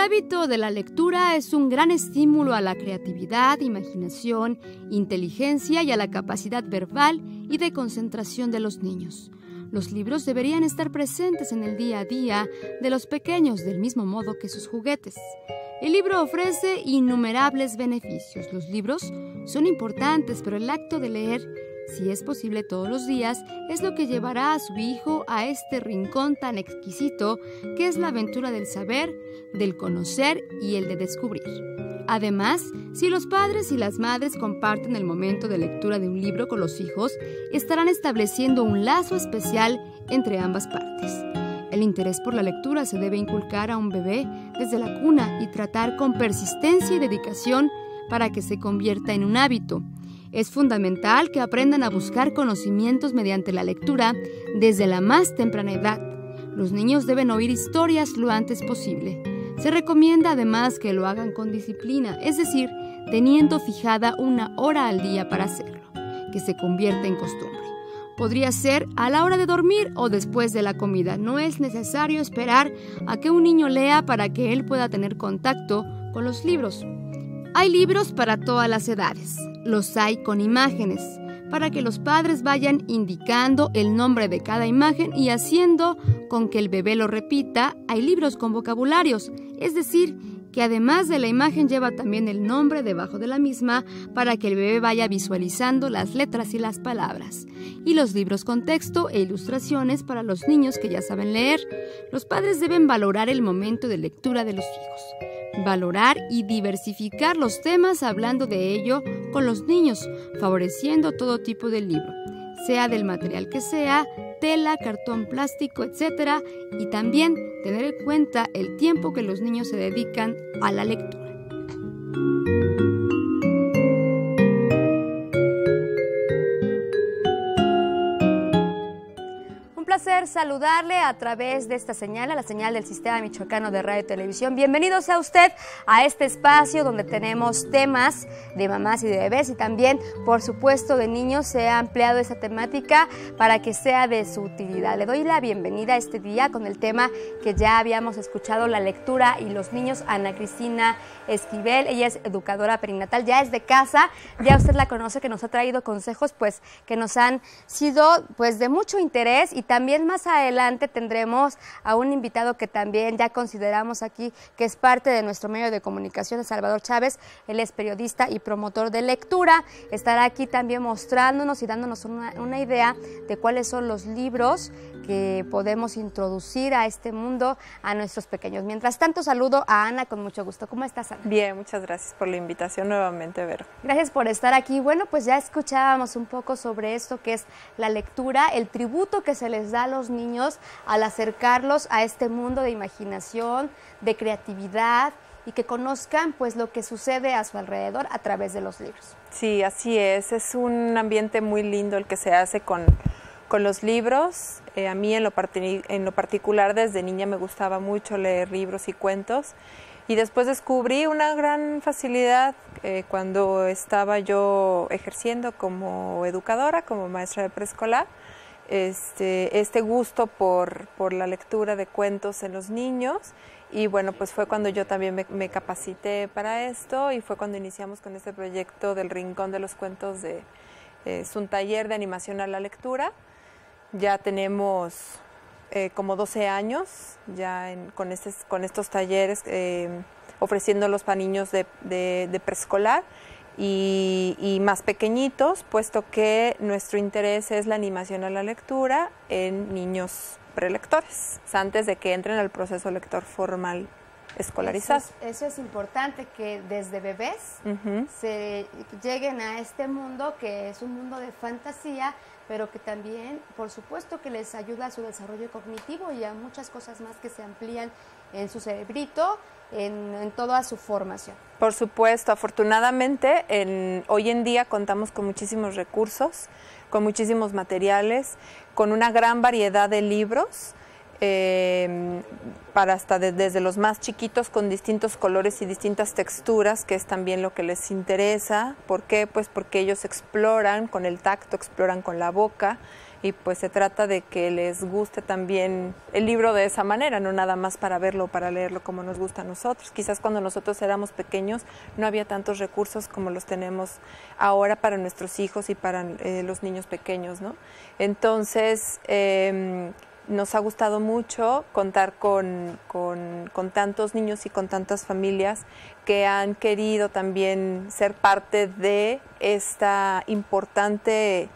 hábito de la lectura es un gran estímulo a la creatividad, imaginación, inteligencia y a la capacidad verbal y de concentración de los niños. Los libros deberían estar presentes en el día a día de los pequeños del mismo modo que sus juguetes. El libro ofrece innumerables beneficios. Los libros son importantes, pero el acto de leer, si es posible todos los días, es lo que llevará a su hijo a este rincón tan exquisito que es la aventura del saber, del conocer y el de descubrir. Además, si los padres y las madres comparten el momento de lectura de un libro con los hijos, estarán estableciendo un lazo especial entre ambas partes. El interés por la lectura se debe inculcar a un bebé desde la cuna y tratar con persistencia y dedicación para que se convierta en un hábito. Es fundamental que aprendan a buscar conocimientos mediante la lectura desde la más temprana edad. Los niños deben oír historias lo antes posible. Se recomienda además que lo hagan con disciplina, es decir, teniendo fijada una hora al día para hacerlo, que se convierta en costumbre. Podría ser a la hora de dormir o después de la comida. No es necesario esperar a que un niño lea para que él pueda tener contacto con los libros. Hay libros para todas las edades. Los hay con imágenes, para que los padres vayan indicando el nombre de cada imagen y haciendo con que el bebé lo repita. Hay libros con vocabularios, es decir, que además de la imagen lleva también el nombre debajo de la misma para que el bebé vaya visualizando las letras y las palabras. Y los libros con texto e ilustraciones para los niños que ya saben leer. Los padres deben valorar el momento de lectura de los hijos. Valorar y diversificar los temas hablando de ello con los niños, favoreciendo todo tipo de libro, sea del material que sea, tela, cartón, plástico, etc. Y también tener en cuenta el tiempo que los niños se dedican a la lectura. Placer saludarle a través de esta señal, a la señal del Sistema Michoacano de Radio y Televisión. Bienvenido sea usted a este espacio donde tenemos temas de mamás y de bebés y también, por supuesto, de niños. Se ha ampliado esa temática para que sea de su utilidad. Le doy la bienvenida a este día con el tema que ya habíamos escuchado, la lectura y los niños, Ana Cristina Esquivel. Ella es educadora perinatal, ya es de casa, ya usted la conoce, que nos ha traído consejos pues que nos han sido pues de mucho interés. Y también más adelante tendremos a un invitado que también ya consideramos aquí que es parte de nuestro medio de comunicación, Salvador Chávez. Él es periodista y promotor de lectura. Estará aquí también mostrándonos y dándonos una idea de cuáles son los libros que podemos introducir a este mundo a nuestros pequeños. Mientras tanto, saludo a Ana con mucho gusto. ¿Cómo estás, Ana? Bien, muchas gracias por la invitación nuevamente, Vero. Gracias por estar aquí. Bueno, pues ya escuchábamos un poco sobre esto que es la lectura, el tributo que se les da a los niños al acercarlos a este mundo de imaginación, de creatividad y que conozcan pues lo que sucede a su alrededor a través de los libros. Sí, así es un ambiente muy lindo el que se hace con los libros. A mí en lo particular desde niña me gustaba mucho leer libros y cuentos y después descubrí una gran facilidad cuando estaba yo ejerciendo como educadora, como maestra de preescolar, este gusto por la lectura de cuentos en los niños. Y bueno, pues fue cuando yo también me capacité para esto y fue cuando iniciamos con este proyecto del Rincón de los Cuentos. Es un taller de animación a la lectura. Ya tenemos como 12 años ya con estos talleres ofreciéndolos para niños de preescolar y más pequeñitos, puesto que nuestro interés es la animación a la lectura en niños prelectores, antes de que entren al proceso lector formal escolarizado. Eso es importante, que desde bebés se lleguen a este mundo, que es un mundo de fantasía, pero que también, por supuesto, que les ayuda a su desarrollo cognitivo y a muchas cosas más que se amplían en su cerebrito, en toda su formación. Por supuesto, afortunadamente, hoy en día contamos con muchísimos recursos, con muchísimos materiales, con una gran variedad de libros. para hasta desde los más chiquitos con distintos colores y distintas texturas, que es también lo que les interesa. ¿Por qué? Pues porque ellos exploran con el tacto, exploran con la boca, y pues se trata de que les guste también el libro de esa manera, no nada más para verlo o para leerlo como nos gusta a nosotros. Quizás cuando nosotros éramos pequeños no había tantos recursos como los tenemos ahora para nuestros hijos y para los niños pequeños, ¿no? Entonces, nos ha gustado mucho contar con tantos niños y con tantas familias que han querido también ser parte de esta importante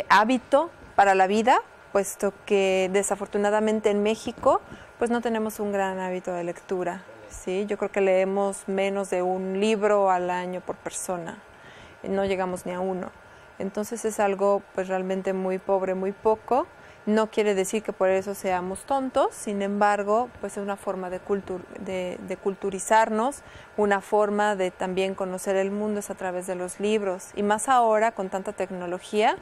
hábito para la vida, puesto que desafortunadamente en México pues no tenemos un gran hábito de lectura, ¿sí? Yo creo que leemos menos de un libro al año por persona, no llegamos ni a uno. Entonces es algo pues realmente muy pobre, muy poco. No quiere decir que por eso seamos tontos, sin embargo, pues es una forma de culturizarnos, una forma de también conocer el mundo es a través de los libros, y más ahora con tanta tecnología,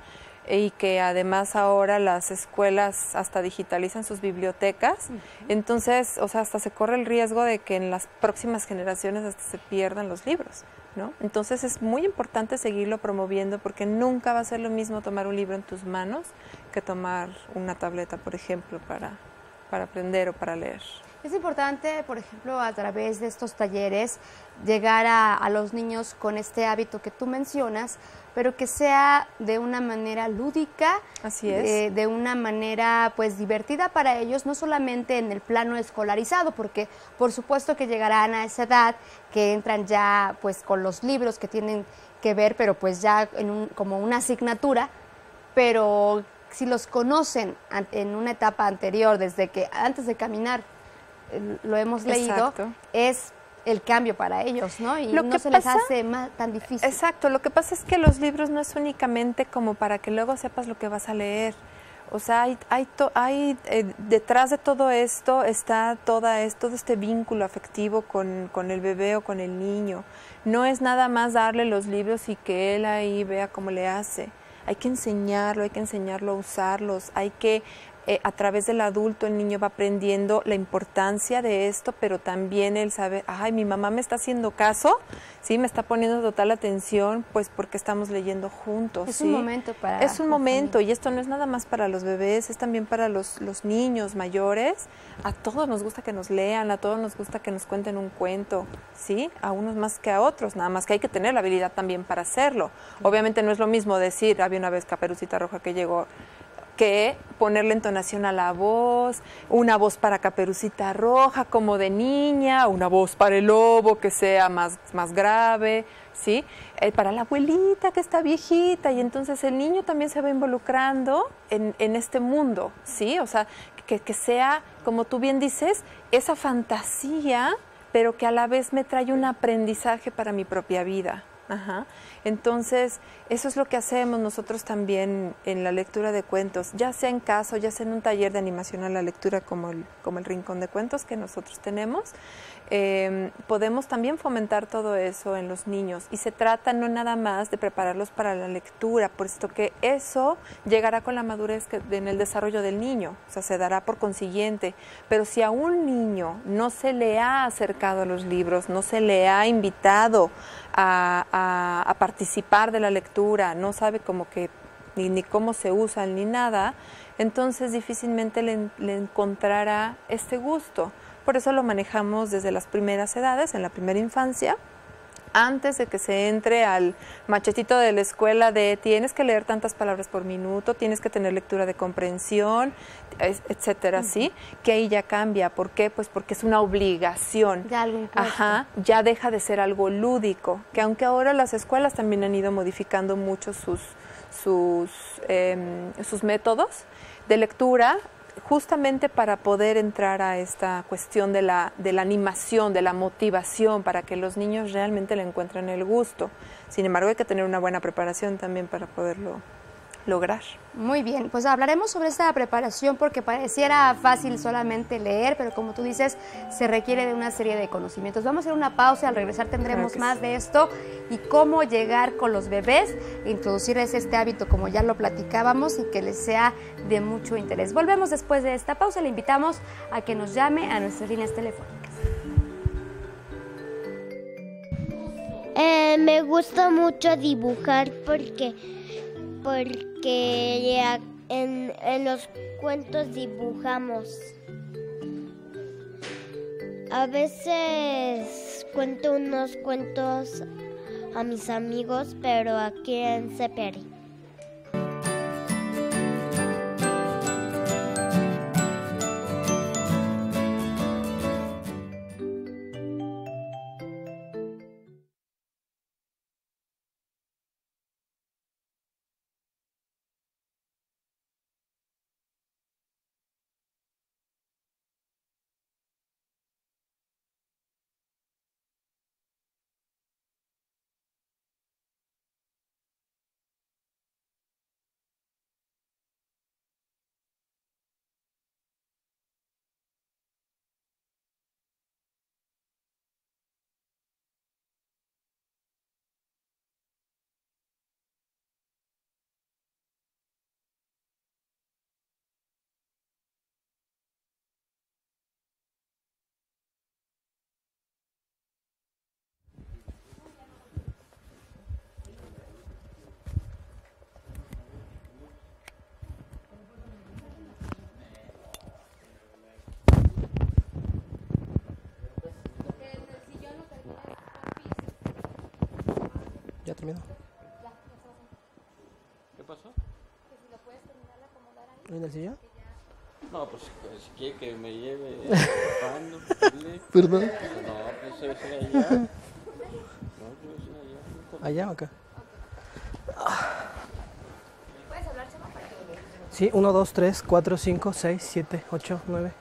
y que además ahora las escuelas hasta digitalizan sus bibliotecas. Entonces, o sea, hasta se corre el riesgo de que en las próximas generaciones hasta se pierdan los libros, ¿no? Entonces es muy importante seguirlo promoviendo, porque nunca va a ser lo mismo tomar un libro en tus manos que tomar una tableta, por ejemplo, para aprender o para leer. Es importante, por ejemplo, a través de estos talleres, llegar a los niños con este hábito que tú mencionas, pero que sea de una manera lúdica, así es, de una manera pues divertida para ellos, no solamente en el plano escolarizado, porque por supuesto que llegarán a esa edad que entran ya pues con los libros que tienen que ver, pero pues ya como una asignatura, pero si los conocen en una etapa anterior, desde que antes de caminar lo hemos leído, exacto, es el cambio para ellos, ¿no? Y no se les hace tan difícil. Exacto, lo que pasa es que los libros no es únicamente como para que luego sepas lo que vas a leer. O sea, detrás de todo esto está todo este vínculo afectivo con el bebé o con el niño. No es nada más darle los libros y que él ahí vea cómo le hace. Hay que enseñarlo a usarlos, hay que a través del adulto el niño va aprendiendo la importancia de esto, pero también él sabe, ay, mi mamá me está haciendo caso, ¿sí? Me está poniendo total atención, pues porque estamos leyendo juntos. Es ¿sí? un momento para... Es un momento, y esto no es nada más para los bebés, es también para los niños mayores. A todos nos gusta que nos lean, a todos nos gusta que nos cuenten un cuento, ¿sí? A unos más que a otros, nada más que hay que tener la habilidad también para hacerlo. Obviamente no es lo mismo decir, había una vez Caperucita Roja que llegó, que ponerle entonación a la voz, una voz para Caperucita Roja como de niña, una voz para el lobo que sea más grave, ¿sí? Para la abuelita que está viejita, y entonces el niño también se va involucrando en este mundo, ¿sí? O sea, que sea, como tú bien dices, esa fantasía, pero que a la vez me trae un aprendizaje para mi propia vida. Ajá. Entonces, eso es lo que hacemos nosotros también en la lectura de cuentos, ya sea en casa, ya sea en un taller de animación a la lectura como el Rincón de Cuentos que nosotros tenemos. Podemos también fomentar todo eso en los niños, y se trata no nada más de prepararlos para la lectura, puesto que eso llegará con la madurez en el desarrollo del niño, o sea, se dará por consiguiente. Pero si a un niño no se le ha acercado a los libros, no se le ha invitado a participar de la lectura, no sabe como que ni cómo se usan ni nada, entonces difícilmente le encontrará este gusto. Por eso lo manejamos desde las primeras edades, en la primera infancia, antes de que se entre al machetito de la escuela de tienes que leer tantas palabras por minuto, tienes que tener lectura de comprensión, etcétera, ¿sí? Que ahí ya cambia. ¿Por qué? Pues porque es una obligación. Ya algo impuesto. Ajá, ya deja de ser algo lúdico, que aunque ahora las escuelas también han ido modificando mucho sus métodos de lectura, justamente para poder entrar a esta cuestión de la animación, de la motivación, para que los niños realmente le encuentren el gusto. Sin embargo, hay que tener una buena preparación también para poderlo lograr. Muy bien, pues hablaremos sobre esta preparación porque pareciera fácil solamente leer, pero como tú dices, se requiere de una serie de conocimientos. Vamos a hacer una pausa y al regresar tendremos más de esto y cómo llegar con los bebés e introducirles este hábito como ya lo platicábamos y que les sea de mucho interés. Volvemos después de esta pausa, le invitamos a que nos llame a nuestras líneas telefónicas. Me gusta mucho dibujar porque en los cuentos dibujamos. A veces cuento unos cuentos a mis amigos, pero aquí en Ceperi. ¿Ya terminó? ¿Qué pasó? Que si lo puedes terminar de acomodar ahí. ¿En el sillón? No, pues si quiere que me lleve pan, Perdón. no, pues se va a hacer allá. No, pues allá. ¿Allá o acá? ¿Puedes hablar, Chema? Sí, 1, 2, 3, 4, 5, 6, 7, 8, 9.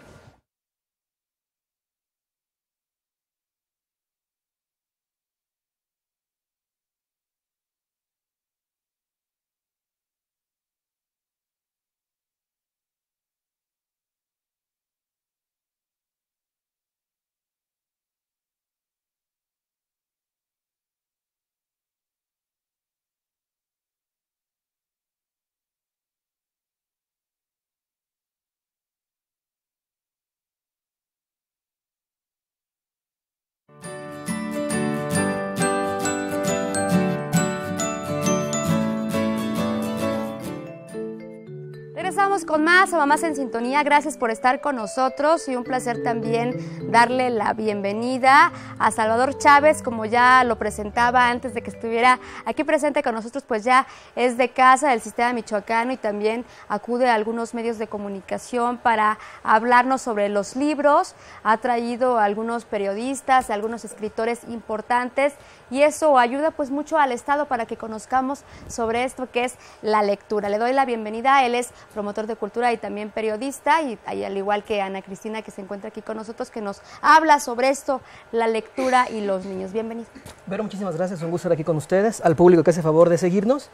Regresamos con más a Mamás en Sintonía. Gracias por estar con nosotros y un placer también darle la bienvenida a Salvador Chávez, como ya lo presentaba antes de que estuviera aquí presente con nosotros, pues ya es de casa del sistema michoacano y también acude a algunos medios de comunicación para hablarnos sobre los libros. Ha traído a algunos periodistas, a algunos escritores importantes y eso ayuda pues mucho al Estado para que conozcamos sobre esto que es la lectura. Le doy la bienvenida, él es promotor de cultura y también periodista y al igual que Ana Cristina que se encuentra aquí con nosotros que nos habla sobre esto, la lectura y los niños. Bienvenido. Vero, muchísimas gracias, un gusto estar aquí con ustedes, al público que hace favor de seguirnos.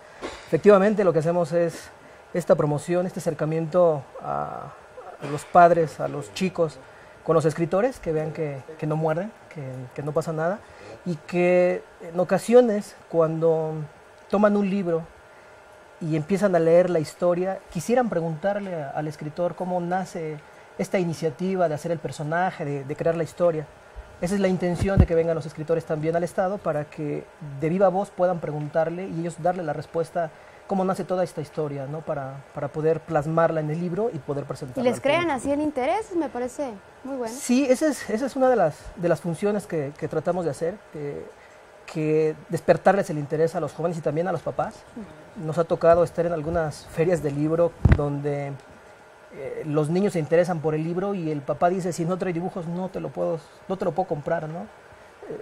Efectivamente lo que hacemos es esta promoción, este acercamiento a los padres, a los chicos, con los escritores, que vean que no muerden, que no pasa nada y que en ocasiones cuando toman un libro y empiezan a leer la historia, quisieran preguntarle al escritor cómo nace esta iniciativa de hacer el personaje, de crear la historia. Esa es la intención de que vengan los escritores también al Estado para que de viva voz puedan preguntarle y ellos darle la respuesta cómo nace toda esta historia, ¿no? Para poder plasmarla en el libro y poder presentarla. Y les crean así el interés, me parece muy bueno. Sí, esa es una de las funciones que tratamos de hacer, que despertarles el interés a los jóvenes y también a los papás. Nos ha tocado estar en algunas ferias de libro donde los niños se interesan por el libro y el papá dice, si no trae dibujos no te lo puedo comprar, ¿no?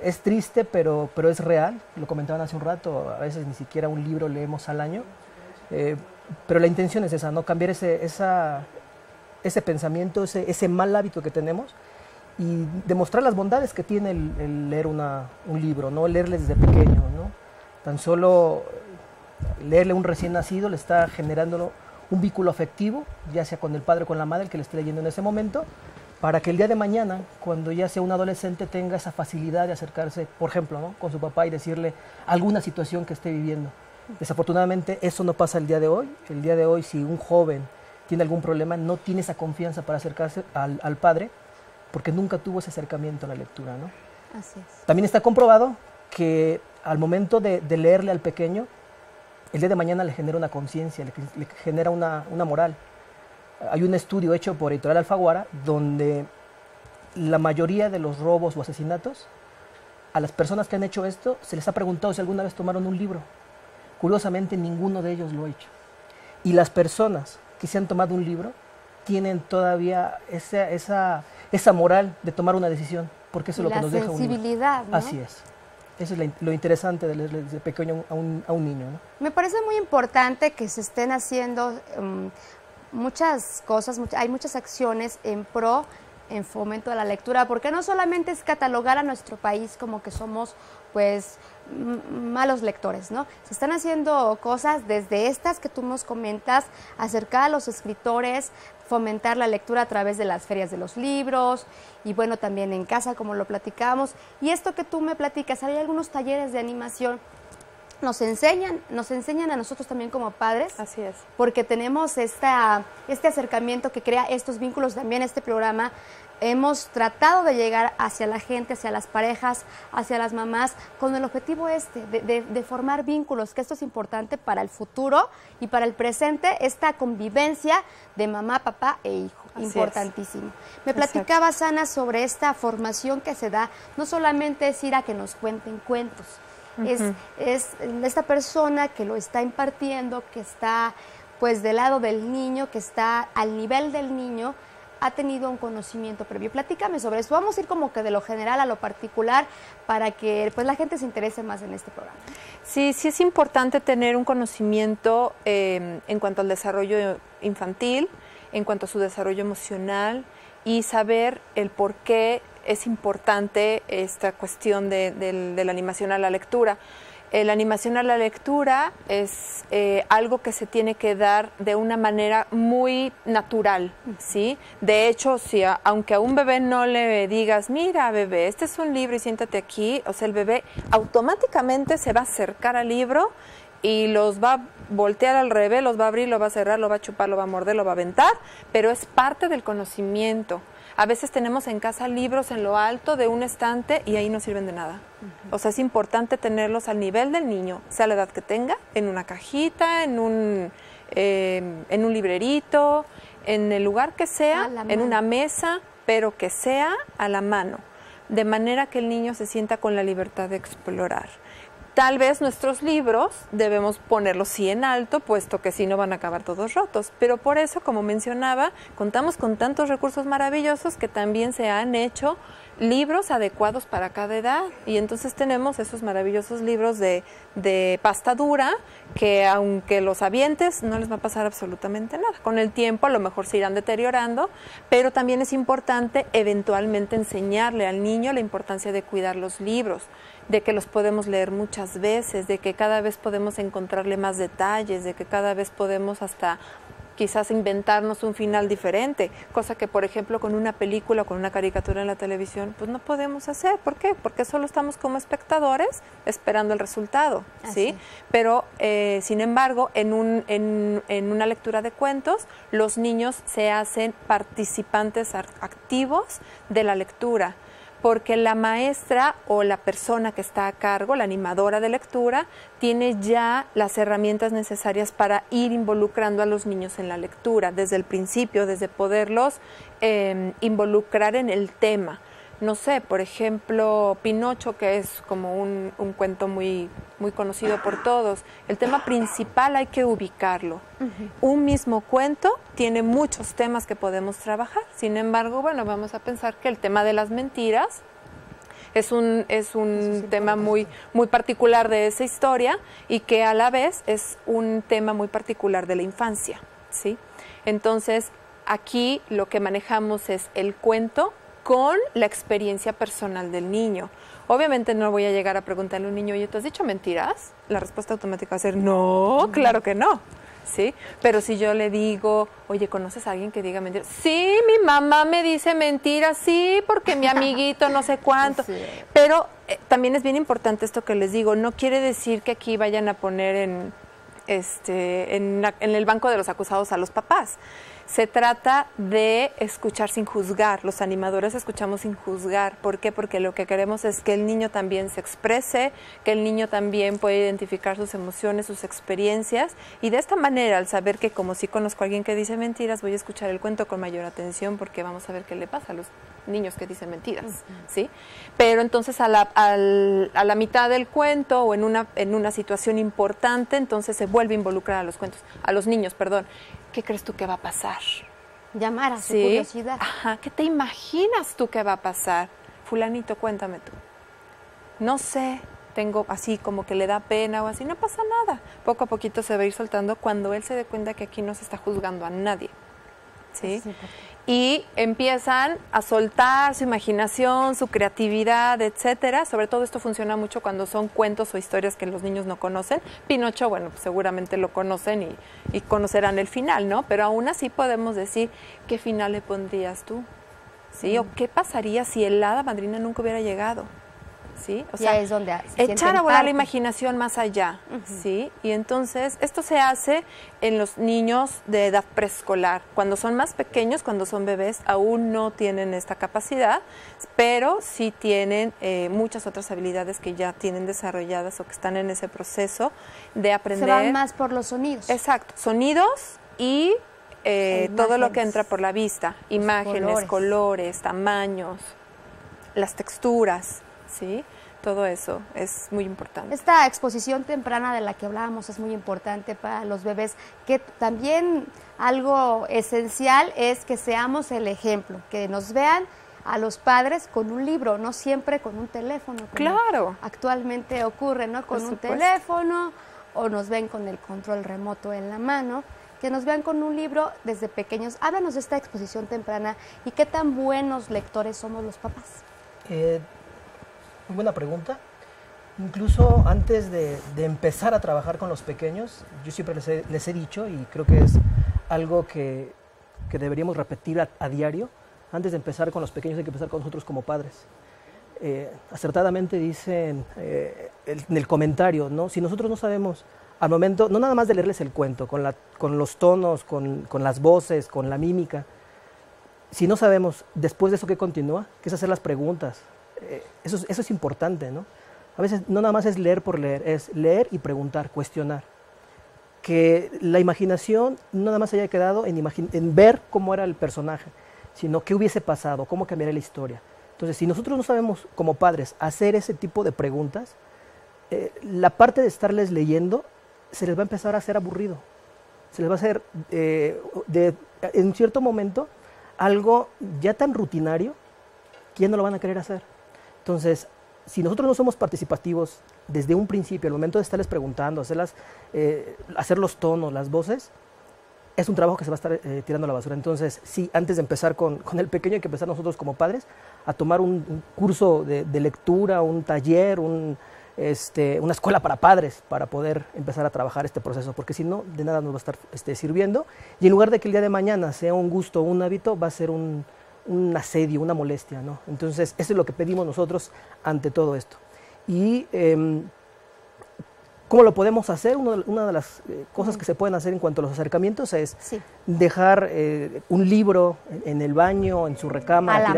Es triste, pero es real, lo comentaban hace un rato, a veces ni siquiera un libro leemos al año, pero la intención es esa, ¿no? Cambiar ese pensamiento, ese mal hábito que tenemos y demostrar las bondades que tiene el leer un libro, ¿no? Leerles desde pequeño, ¿no? Tan solo leerle a un recién nacido le está generando un vínculo afectivo, ya sea con el padre o con la madre, el que le esté leyendo en ese momento, para que el día de mañana, cuando ya sea un adolescente, tenga esa facilidad de acercarse, por ejemplo, ¿no?, con su papá y decirle alguna situación que esté viviendo. Desafortunadamente, eso no pasa el día de hoy. El día de hoy, si un joven tiene algún problema, no tiene esa confianza para acercarse al padre, porque nunca tuvo ese acercamiento a la lectura, ¿no? Así es. También está comprobado que al momento de leerle al pequeño, el día de mañana le genera una conciencia, le genera una moral. Hay un estudio hecho por Editorial Alfaguara donde la mayoría de los robos o asesinatos, a las personas que han hecho esto, se les ha preguntado si alguna vez tomaron un libro. Curiosamente, ninguno de ellos lo ha hecho. Y las personas que se han tomado un libro tienen todavía esa moral de tomar una decisión, porque eso es lo que nos deja un libro. La sensibilidad, ¿no? Así es. Eso es lo interesante de leerle desde pequeño a un niño, ¿no? Me parece muy importante que se estén haciendo muchas cosas, hay muchas acciones en pro, en fomento de la lectura, porque no solamente es catalogar a nuestro país como que somos, pues, malos lectores, ¿no? Se están haciendo cosas desde estas que tú nos comentas, acercar a los escritores, fomentar la lectura a través de las ferias de los libros y bueno, también en casa, como lo platicamos. Y esto que tú me platicas, hay algunos talleres de animación, nos enseñan a nosotros también como padres. Así es. Porque tenemos este acercamiento que crea estos vínculos. También este programa hemos tratado de llegar hacia la gente, hacia las parejas, hacia las mamás, con el objetivo de formar vínculos, que esto es importante para el futuro y para el presente, esta convivencia de mamá, papá e hijo. Así importantísimo. Me Exacto. platicabas, Ana, sobre esta formación que se da, no solamente es ir a que nos cuenten cuentos, es esta persona que lo está impartiendo, que está pues del lado del niño, que está al nivel del niño, ha tenido un conocimiento previo. Platícame sobre eso. Vamos a ir como que de lo general a lo particular para que pues la gente se interese más en este programa. Sí, sí es importante tener un conocimiento en cuanto al desarrollo infantil, en cuanto a su desarrollo emocional y saber el por qué es importante esta cuestión de la animación a la lectura. La animación a la lectura es algo que se tiene que dar de una manera muy natural, ¿sí? De hecho, aunque a un bebé no le digas, mira, bebé, este es un libro y siéntate aquí, o sea, el bebé automáticamente se va a acercar al libro y los va a voltear al revés, los va a abrir, lo va a cerrar, lo va a chupar, lo va a morder, lo va a aventar, pero es parte del conocimiento. A veces tenemos en casa libros en lo alto de un estante y ahí no sirven de nada. O sea, es importante tenerlos al nivel del niño, sea la edad que tenga, en una cajita, en un librerito, en el lugar que sea, en una mesa, pero que sea a la mano, de manera que el niño se sienta con la libertad de explorar. Tal vez nuestros libros debemos ponerlos sí en alto, puesto que si no van a acabar todos rotos. Pero por eso, como mencionaba, contamos con tantos recursos maravillosos que también se han hecho libros adecuados para cada edad. Y entonces tenemos esos maravillosos libros de pasta dura que aunque los avientes no les va a pasar absolutamente nada. Con el tiempo a lo mejor se irán deteriorando, pero también es importante eventualmente enseñarle al niño la importancia de cuidar los libros, de que los podemos leer muchas veces, de que cada vez podemos encontrarle más detalles, de que cada vez podemos hasta quizás inventarnos un final diferente, cosa que por ejemplo con una película o con una caricatura en la televisión pues no podemos hacer. ¿Por qué? Porque solo estamos como espectadores esperando el resultado, ¿sí? Pero sin embargo en una lectura de cuentos los niños se hacen participantes activos de la lectura, porque la maestra o la persona que está a cargo, la animadora de lectura, tiene ya las herramientas necesarias para ir involucrando a los niños en la lectura, desde el principio, desde poderlos involucrar en el tema. No sé, por ejemplo, Pinocho, que es como un cuento muy conocido por todos. El tema principal hay que ubicarlo. Un mismo cuento tiene muchos temas que podemos trabajar. Sin embargo, bueno, vamos a pensar que el tema de las mentiras es un tema muy particular de esa historia y que a la vez es un tema muy particular de la infancia, ¿sí? Entonces, aquí lo que manejamos es el cuento con la experiencia personal del niño. Obviamente no voy a llegar a preguntarle a un niño, oye, ¿tú has dicho mentiras? La respuesta automática va a ser, no, claro que no. ¿Sí? Pero si yo le digo, oye, ¿conoces a alguien que diga mentiras? Sí, mi mamá me dice mentiras, sí, porque mi amiguito no sé cuánto. Sí. Pero también es bien importante esto que les digo, no quiere decir que aquí vayan a poner en el banco de los acusados a los papás. Se trata de escuchar sin juzgar. Los animadores escuchamos sin juzgar. ¿Por qué? Porque lo que queremos es que el niño también se exprese, que el niño también pueda identificar sus emociones, sus experiencias, y de esta manera, al saber que como si conozco a alguien que dice mentiras, voy a escuchar el cuento con mayor atención, porque vamos a ver qué le pasa a los niños que dicen mentiras, ¿sí? Pero entonces a la mitad del cuento o en una situación importante, entonces se vuelve a involucrar a los niños, perdón. ¿Qué crees tú que va a pasar? Llamar a su curiosidad. Ajá, ¿qué te imaginas tú que va a pasar? Fulanito, cuéntame tú. No sé, tengo así como que le da pena o así, no pasa nada. Poco a poquito se va a ir soltando cuando él se dé cuenta que aquí no se está juzgando a nadie. ¿Sí? Y empiezan a soltar su imaginación, su creatividad, etcétera. Sobre todo esto funciona mucho cuando son cuentos o historias que los niños no conocen. Pinocho, bueno, pues seguramente lo conocen y conocerán el final, ¿no? Pero aún así podemos decir, ¿qué final le pondrías tú? ¿Sí? ¿O qué pasaría si el hada madrina nunca hubiera llegado? ¿Sí? O sea, es donde echar a volar la imaginación más allá, ¿sí? Y entonces esto se hace en los niños de edad preescolar. Cuando son más pequeños, cuando son bebés, aún no tienen esta capacidad, pero sí tienen muchas otras habilidades que ya tienen desarrolladas o que están en ese proceso de aprender. Se van más por los sonidos. Exacto, sonidos y todo lo que entra por la vista, imágenes, colores, tamaños, las texturas. ¿Sí? Todo eso es muy importante. Esta exposición temprana de la que hablábamos es muy importante para los bebés, que también algo esencial es que seamos el ejemplo, que nos vean a los padres con un libro, no siempre con un teléfono. Claro. Actualmente ocurre, ¿no? Con un teléfono o nos ven con el control remoto en la mano. Que nos vean con un libro desde pequeños. Háblanos de esta exposición temprana y qué tan buenos lectores somos los papás. Muy buena pregunta. Incluso antes de empezar a trabajar con los pequeños, yo siempre les he dicho, y creo que es algo que deberíamos repetir a diario, antes de empezar con los pequeños hay que empezar con nosotros como padres. Acertadamente dicen en el comentario, ¿no? Si nosotros no sabemos al momento, no nada más de leerles el cuento, con los tonos, con las voces, con la mímica, si no sabemos después de eso qué continúa, que es hacer las preguntas. Eso es importante, ¿no? A veces no nada más es leer por leer, es leer y preguntar, cuestionar. Que la imaginación no nada más haya quedado en ver cómo era el personaje, sino qué hubiese pasado, cómo cambiaría la historia. Entonces, si nosotros no sabemos como padres hacer ese tipo de preguntas, la parte de estarles leyendo se les va a empezar a hacer aburrido. Se les va a hacer, en cierto momento, algo ya tan rutinario que ya no lo van a querer hacer. Entonces, si nosotros no somos participativos desde un principio, al momento de estarles preguntando, hacer los tonos, las voces, es un trabajo que se va a estar tirando a la basura. Entonces, sí, antes de empezar con el pequeño, hay que empezar nosotros como padres a tomar un curso de lectura, un taller, una escuela para padres, para poder empezar a trabajar este proceso, porque si no, de nada nos va a estar sirviendo. Y en lugar de que el día de mañana sea un gusto o un hábito, va a ser un asedio, una molestia, ¿no? Entonces, eso es lo que pedimos nosotros ante todo esto. Y ¿cómo lo podemos hacer? Una de las cosas que se pueden hacer en cuanto a los acercamientos es dejar un libro en el baño, en su recámara,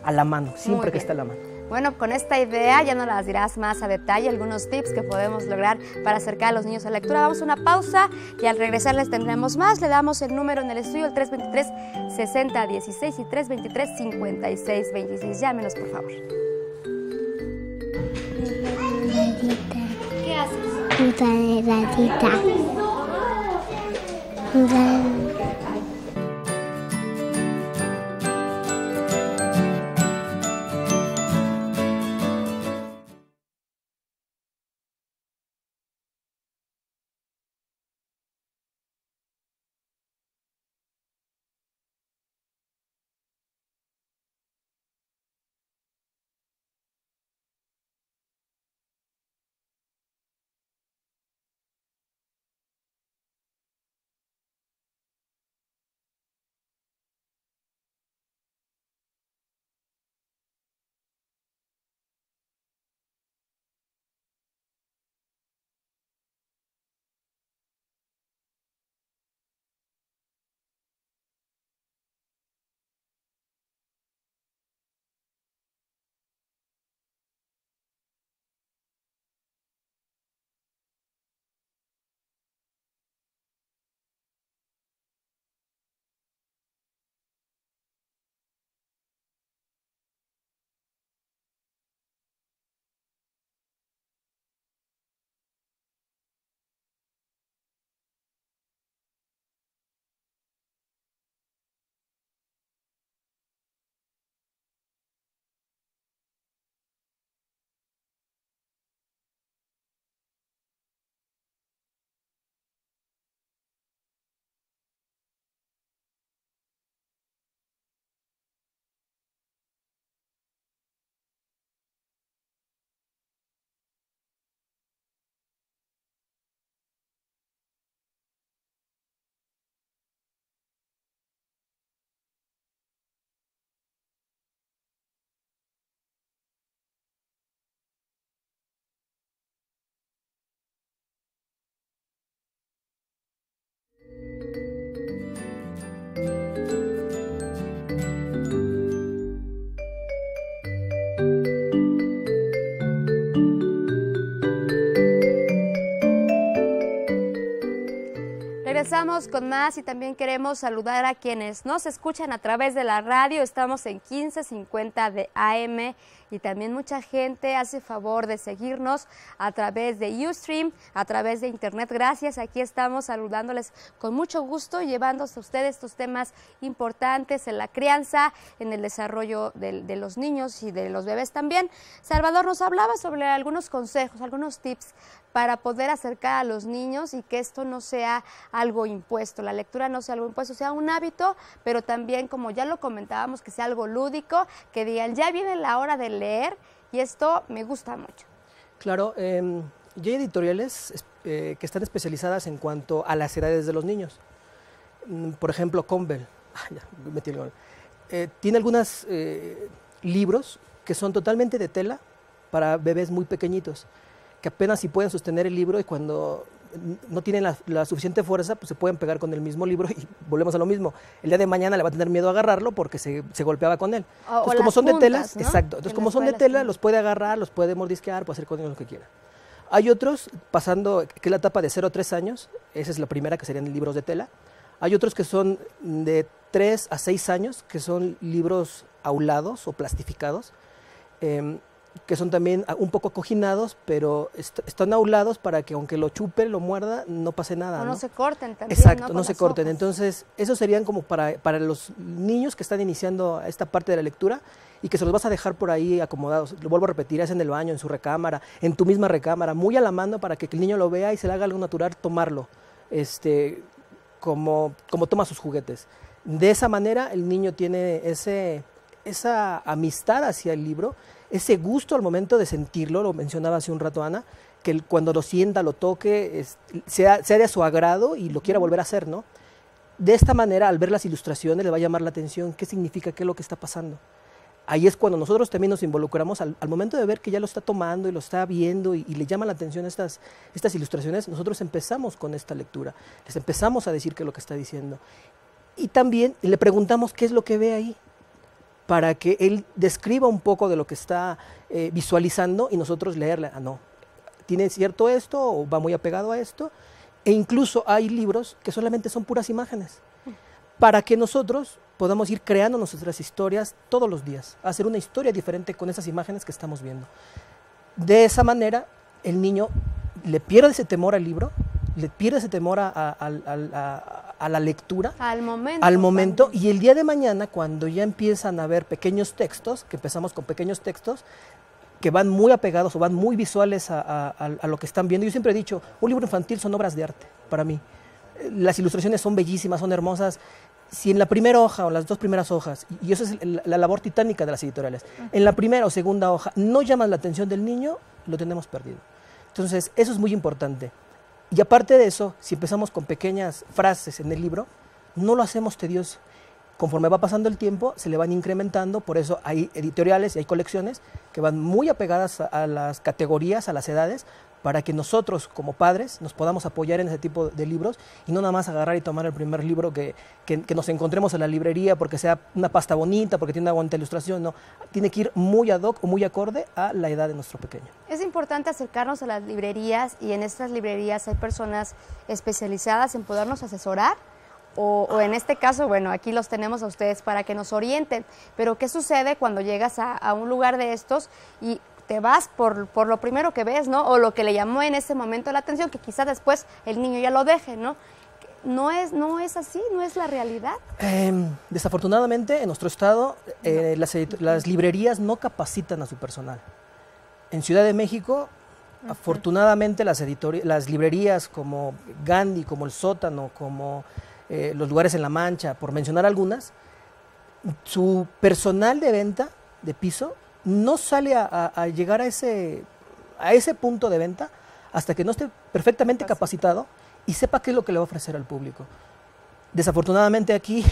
a la mano, siempre que esté a la mano. Bueno, con esta idea ya nos las dirás más a detalle, algunos tips que podemos lograr para acercar a los niños a la lectura. Vamos a una pausa y al regresar les tendremos más. Le damos el número en el estudio, el 323-6016 y 323-5626. Llámenos, por favor. ¿Qué haces? Regresamos con más y también queremos saludar a quienes nos escuchan a través de la radio. Estamos en 1550 de AM y también mucha gente hace favor de seguirnos a través de Ustream, a través de internet. Gracias, aquí estamos saludándoles con mucho gusto y llevándose a ustedes estos temas importantes en la crianza, en el desarrollo de los niños y de los bebés también. Salvador nos hablaba sobre algunos consejos, algunos tips para poder acercar a los niños y que esto no sea algo impuesto, la lectura no sea algo impuesto, sea un hábito, pero también, como ya lo comentábamos, que sea algo lúdico, que digan, ya viene la hora de leer y esto me gusta mucho. Claro, ya hay editoriales que están especializadas en cuanto a las edades de los niños. Por ejemplo, Convel, tiene algunos libros que son totalmente de tela para bebés muy pequeñitos, que apenas si pueden sostener el libro y cuando no tienen la suficiente fuerza, pues se pueden pegar con el mismo libro y volvemos a lo mismo. El día de mañana le va a tener miedo a agarrarlo porque se golpeaba con él. Entonces, como son de telas, ¿no? Exacto. Entonces, como son de tela, los puede agarrar, los puede mordisquear, puede hacer con ellos lo que quiera. Hay otros, pasando, que es la etapa de 0 a 3 años, esa es la primera, que serían libros de tela. Hay otros que son de 3 a 6 años, que son libros aulados o plastificados, que son también un poco acoginados, pero están aulados para que aunque lo chupe, lo muerda, no pase nada. O no se corten también. Exacto, no se corten. Entonces, esos serían como para los niños que están iniciando esta parte de la lectura y que se los vas a dejar por ahí acomodados. Lo vuelvo a repetir, es en el baño, en su recámara, en tu misma recámara, muy a la mano para que el niño lo vea y se le haga algo natural tomarlo, como toma sus juguetes. De esa manera el niño tiene esa amistad hacia el libro, ese gusto al momento de sentirlo, lo mencionaba hace un rato Ana, que cuando lo sienta, lo toque, sea de su agrado y lo quiera volver a hacer, ¿no? De esta manera, al ver las ilustraciones, le va a llamar la atención qué significa, qué es lo que está pasando. Ahí es cuando nosotros también nos involucramos, al momento de ver que ya lo está tomando y lo está viendo y le llama la atención estas ilustraciones, nosotros empezamos con esta lectura, les empezamos a decir qué es lo que está diciendo. Y también le preguntamos qué es lo que ve ahí, para que él describa un poco de lo que está visualizando y nosotros leerle, no, ¿tiene cierto esto o va muy apegado a esto? E incluso hay libros que solamente son puras imágenes, para que nosotros podamos ir creando nuestras historias todos los días, hacer una historia diferente con esas imágenes que estamos viendo. De esa manera, el niño le pierde ese temor al libro, le pierde ese temor a la lectura, al momento y el día de mañana, cuando ya empiezan a ver pequeños textos, que empezamos con pequeños textos, que van muy apegados o van muy visuales a lo que están viendo. Yo siempre he dicho, un libro infantil son obras de arte, para mí. Las ilustraciones son bellísimas, son hermosas. Si en la primera hoja o las 2 primeras hojas, y eso es la labor titánica de las editoriales, en la primera o segunda hoja no llaman la atención del niño, lo tenemos perdido. Entonces, eso es muy importante. Y aparte de eso, si empezamos con pequeñas frases en el libro, no lo hacemos tedioso. Conforme va pasando el tiempo, se le van incrementando, por eso hay editoriales y hay colecciones que van muy apegadas a las categorías, a las edades, para que nosotros como padres nos podamos apoyar en ese tipo de libros y no nada más agarrar y tomar el primer libro que nos encontremos en la librería porque sea una pasta bonita, porque tiene una bonita ilustración, no, tiene que ir muy ad hoc o muy acorde a la edad de nuestro pequeño. Es importante acercarnos a las librerías y en estas librerías hay personas especializadas en podernos asesorar. O en este caso, bueno, aquí los tenemos a ustedes para que nos orienten, pero ¿qué sucede cuando llegas a un lugar de estos y te vas por lo primero que ves, ¿no? O lo que le llamó en ese momento la atención, que quizás después el niño ya lo deje, ¿no? No es así, no es la realidad. Desafortunadamente, en nuestro estado, las librerías no capacitan a su personal. En Ciudad de México, afortunadamente, las librerías como Gandhi, como El Sótano, como los lugares en La Mancha, por mencionar algunas, su personal de venta de piso no sale a llegar a ese punto de venta hasta que no esté perfectamente capacitado y sepa qué es lo que le va a ofrecer al público. Desafortunadamente aquí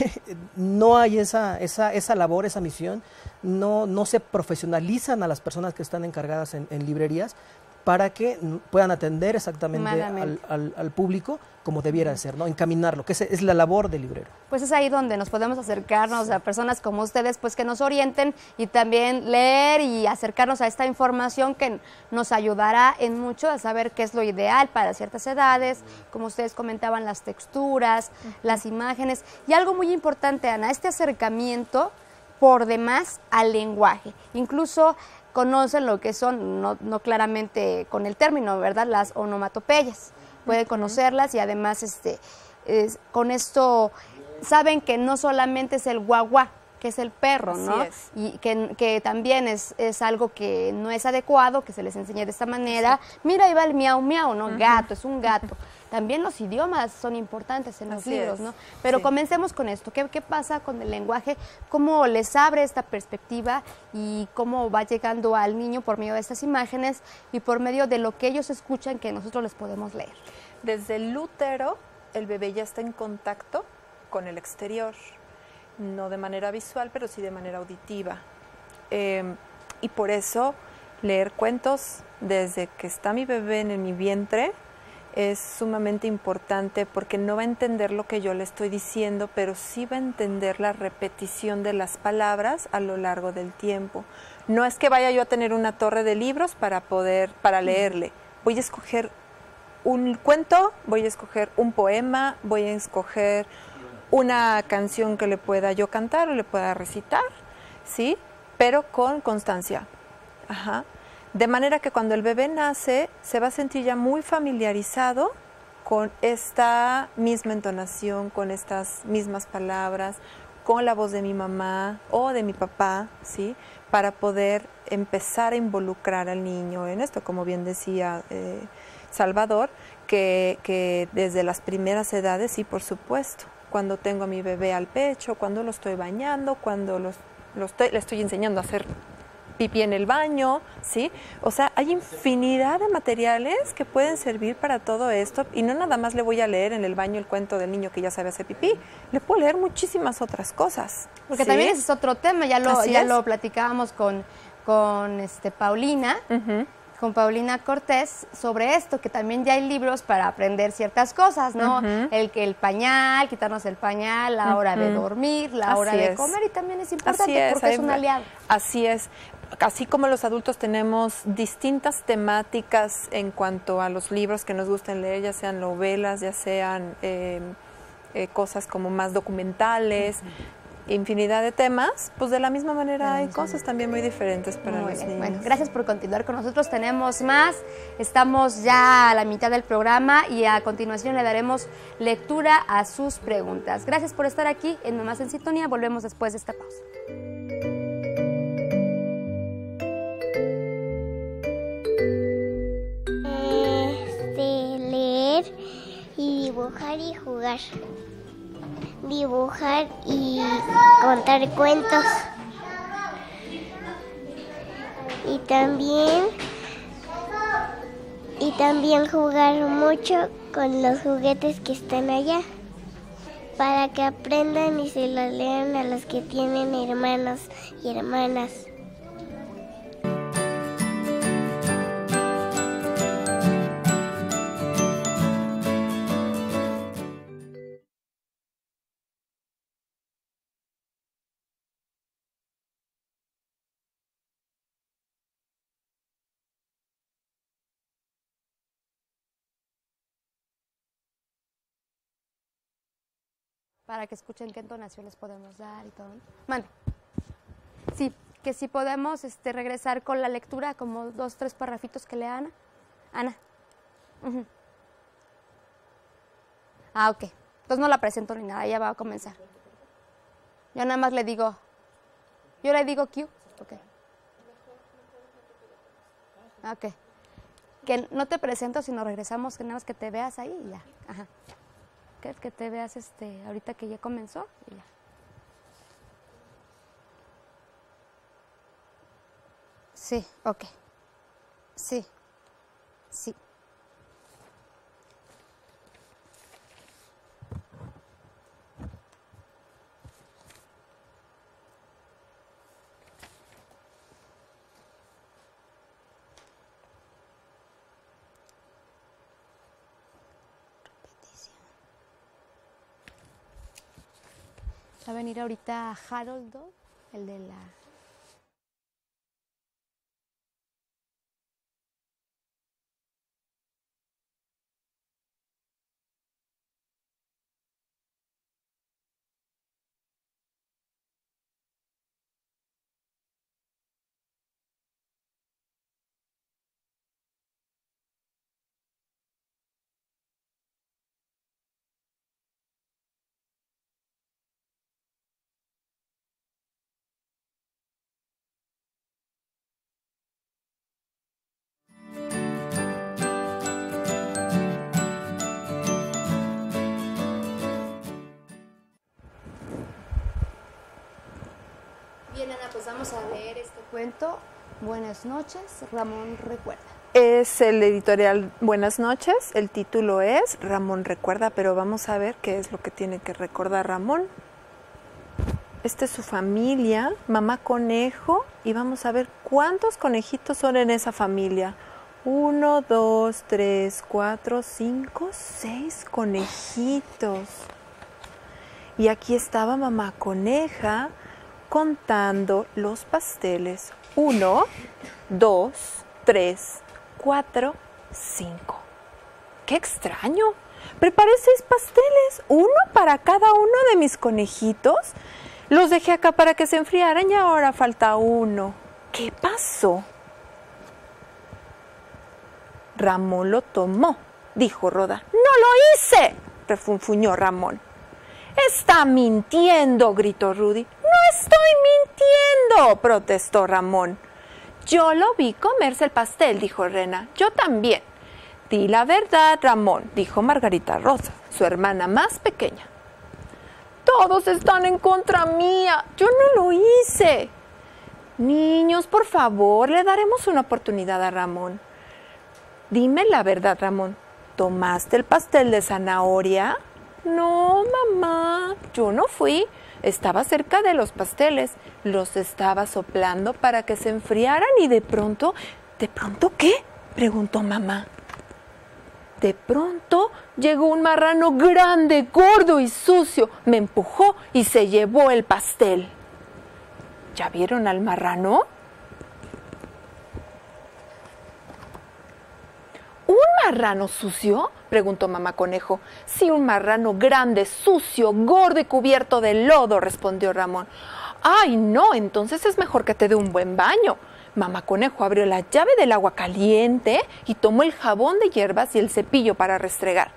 no hay esa labor, esa misión, no se profesionalizan a las personas que están encargadas en librerías para que puedan atender exactamente Humanamente. al público como debiera ser, ¿no? Encaminarlo, que es la labor del librero. Pues es ahí donde nos podemos acercarnos a personas como ustedes, pues que nos orienten y también leer y acercarnos a esta información que nos ayudará en mucho a saber qué es lo ideal para ciertas edades, como ustedes comentaban, las texturas, las imágenes. Y algo muy importante, Ana, este acercamiento por demás al lenguaje. Incluso conocen lo que son, no claramente con el término, ¿verdad?, las onomatopeyas. Pueden conocerlas y además con esto saben que no solamente es el guagua, que es el perro, ¿no? Así es. Y que también es algo que no es adecuado, que se les enseñe de esta manera. Sí. Mira, ahí va el miau miau, ¿no? Gato, es un gato. También los idiomas son importantes en los Así libros, es. ¿no? Pero Sí. comencemos con esto. ¿Qué pasa con el lenguaje? ¿Cómo les abre esta perspectiva y cómo va llegando al niño por medio de estas imágenes y por medio de lo que ellos escuchan que nosotros les podemos leer? Desde el útero, el bebé ya está en contacto con el exterior, no de manera visual, pero sí de manera auditiva. Y por eso leer cuentos desde que está mi bebé en mi vientre es sumamente importante, porque no va a entender lo que yo le estoy diciendo, pero sí va a entender la repetición de las palabras a lo largo del tiempo. No es que vaya yo a tener una torre de libros para leerle. Voy a escoger un cuento, voy a escoger un poema, voy a escoger una canción que le pueda yo cantar o le pueda recitar, ¿sí? Pero con constancia. Ajá. De manera que cuando el bebé nace, se va a sentir ya muy familiarizado con esta misma entonación, con estas mismas palabras, con la voz de mi mamá o de mi papá, ¿sí? Para poder empezar a involucrar al niño en esto, como bien decía Salvador, que desde las primeras edades, sí, por supuesto, cuando tengo a mi bebé al pecho, cuando lo estoy bañando, cuando le estoy enseñando a hacer pipí en el baño, ¿sí? O sea, hay infinidad de materiales que pueden servir para todo esto, y no nada más le voy a leer en el baño el cuento del niño que ya sabe hacer pipí, le puedo leer muchísimas otras cosas. Porque ¿sí? también ese es otro tema, ya lo platicábamos con Paulina, con Paulina Cortés, sobre esto, que también ya hay libros para aprender ciertas cosas, ¿no? El pañal, quitarnos el pañal, la hora de dormir, la hora de comer, y también es importante porque es un aliado. Así es. Así como los adultos tenemos distintas temáticas en cuanto a los libros que nos gustan leer, ya sean novelas, ya sean cosas como más documentales, infinidad de temas, pues de la misma manera hay cosas también muy diferentes para los niños. Bueno, gracias por continuar con nosotros, tenemos más, estamos ya a la mitad del programa y a continuación le daremos lectura a sus preguntas. Gracias por estar aquí en Mamás en Sintonía, volvemos después de esta pausa. Leer y dibujar y jugar. Dibujar y contar cuentos. Y también jugar mucho con los juguetes que están allá, para que aprendan y se los lean a los que tienen hermanos y hermanas. Para que escuchen qué entonación les podemos dar y todo. Mande. Sí, que si podemos regresar con la lectura, como 2, 3 parrafitos que lea Ana. Ana. Ah, ok. Entonces no la presento ni nada, ella va a comenzar. Yo nada más le digo Q. Ok. Ok. Que no te presento, sino regresamos, que nada más que te veas ahí y ya. Ajá. Que te veas ahorita que ya comenzó y ya. Sí, ok. Sí. Sí. Va a venir ahorita Haroldo, el de la... Bien, Ana, pues vamos a leer este cuento. Buenas noches, Ramón recuerda. Es el editorial Buenas noches, el título es Ramón recuerda, pero vamos a ver qué es lo que tiene que recordar Ramón. Esta es su familia, mamá conejo, y vamos a ver cuántos conejitos son en esa familia. 1, 2, 3, 4, 5, 6 conejitos. Y aquí estaba mamá coneja contando los pasteles. 1, 2, 3, 4, 5. ¡Qué extraño! Preparé 6 pasteles, uno para cada uno de mis conejitos. Los dejé acá para que se enfriaran y ahora falta uno. ¿Qué pasó? Ramón lo tomó, dijo Roda. ¡No lo hice!, refunfuñó Ramón. ¡Está mintiendo!, gritó Rudy. ¡No estoy mintiendo!, protestó Ramón. Yo lo vi comerse el pastel, dijo Rena. Yo también. Di la verdad, Ramón, dijo Margarita Rosa, su hermana más pequeña. Todos están en contra mía. Yo no lo hice. Niños, por favor, le daremos una oportunidad a Ramón. Dime la verdad, Ramón. ¿Tomaste el pastel de zanahoria? No, mamá, yo no fui. Estaba cerca de los pasteles. Los estaba soplando para que se enfriaran y ¿de pronto qué?, preguntó mamá. De pronto llegó un marrano grande, gordo y sucio. Me empujó y se llevó el pastel. ¿Ya vieron al marrano? ¿Un marrano sucio?, preguntó mamá conejo. Sí, un marrano grande, sucio, gordo y cubierto de lodo, respondió Ramón. ¡Ay, no! Entonces es mejor que te dé un buen baño. Mamá conejo abrió la llave del agua caliente y tomó el jabón de hierbas y el cepillo para restregar.